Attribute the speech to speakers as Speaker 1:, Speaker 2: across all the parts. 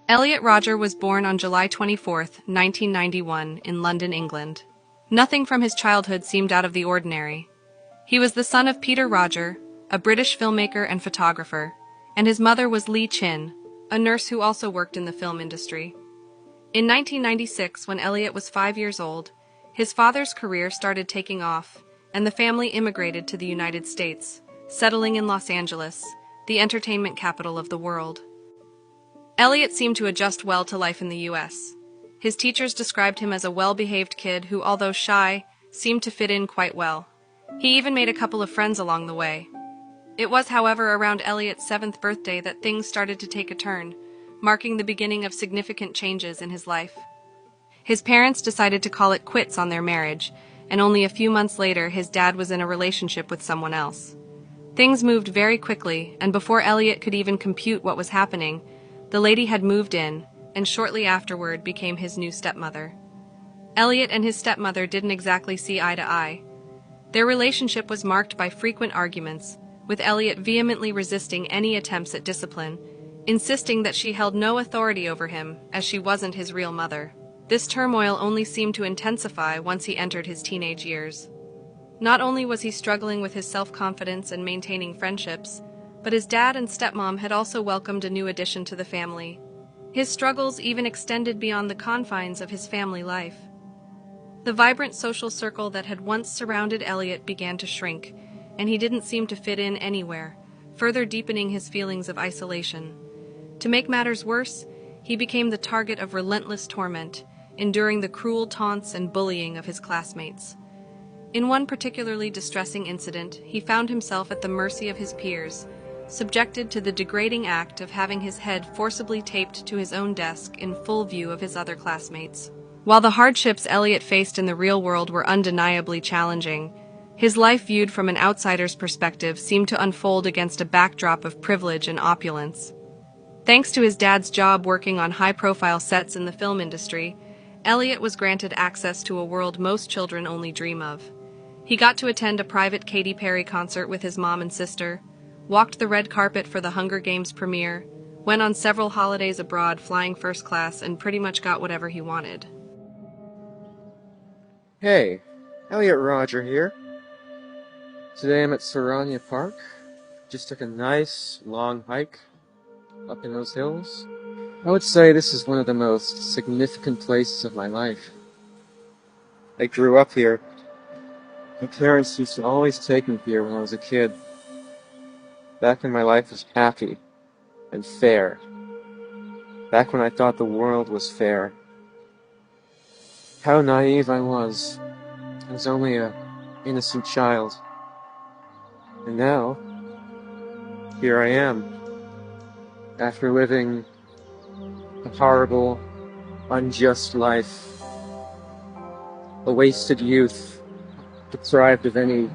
Speaker 1: Elliot Rodger was born on July 24, 1991, in London, England. Nothing from his childhood seemed out of the ordinary. He was the son of Peter Rodger, a British filmmaker and photographer, and his mother was Lee Chin, a nurse who also worked in the film industry. In 1996, when Elliot was 5 years old, his father's career started taking off, and the family immigrated to the United States, settling in Los Angeles, the entertainment capital of the world. Elliot seemed to adjust well to life in the U.S. His teachers described him as a well-behaved kid who, although shy, seemed to fit in quite well. He even made a couple of friends along the way. It was, however, around Elliot's 7th birthday that things started to take a turn, marking the beginning of significant changes in his life. His parents decided to call it quits on their marriage, and only a few months later his dad was in a relationship with someone else. Things moved very quickly, and before Elliot could even compute what was happening, the lady had moved in, and shortly afterward became his new stepmother. Elliot and his stepmother didn't exactly see eye to eye. Their relationship was marked by frequent arguments, with Elliot vehemently resisting any attempts at discipline, insisting that she held no authority over him, as she wasn't his real mother. This turmoil only seemed to intensify once he entered his teenage years. Not only was he struggling with his self-confidence and maintaining friendships, but his dad and stepmom had also welcomed a new addition to the family. His struggles even extended beyond the confines of his family life. The vibrant social circle that had once surrounded Elliot began to shrink, and he didn't seem to fit in anywhere, further deepening his feelings of isolation. To make matters worse, he became the target of relentless torment, enduring the cruel taunts and bullying of his classmates. In one particularly distressing incident, he found himself at the mercy of his peers, subjected to the degrading act of having his head forcibly taped to his own desk in full view of his other classmates. While the hardships Elliot faced in the real world were undeniably challenging, his life viewed from an outsider's perspective seemed to unfold against a backdrop of privilege and opulence. Thanks to his dad's job working on high-profile sets in the film industry, Elliot was granted access to a world most children only dream of. He got to attend a private Katy Perry concert with his mom and sister, walked the red carpet for the Hunger Games premiere, went on several holidays abroad flying first class, and pretty much got whatever he wanted.
Speaker 2: Hey, Elliot Rodger here. Today I'm at Sarania Park. Just took a nice, long hike up in those hills. I would say this is one of the most significant places of my life. I grew up here. My parents used to always take me here when I was a kid. Back when my life was happy and fair. Back when I thought the world was fair. How naive I was. I was only an innocent child. And now, here I am. After living a horrible, unjust life. A wasted youth, deprived of any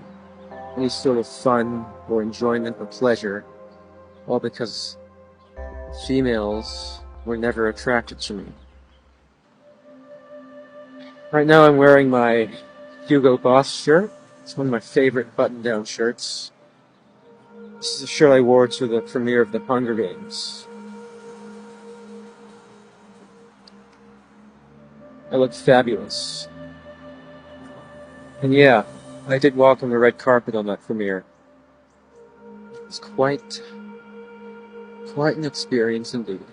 Speaker 2: sort of fun or enjoyment or pleasure, all because females were never attracted to me. Right now I'm wearing my Hugo Boss shirt. It's one of my favorite button-down shirts. This is a shirt I wore to the premiere of the Hunger Games. I look fabulous. And yeah, I did walk on the red carpet on that premiere. It was quite an experience indeed.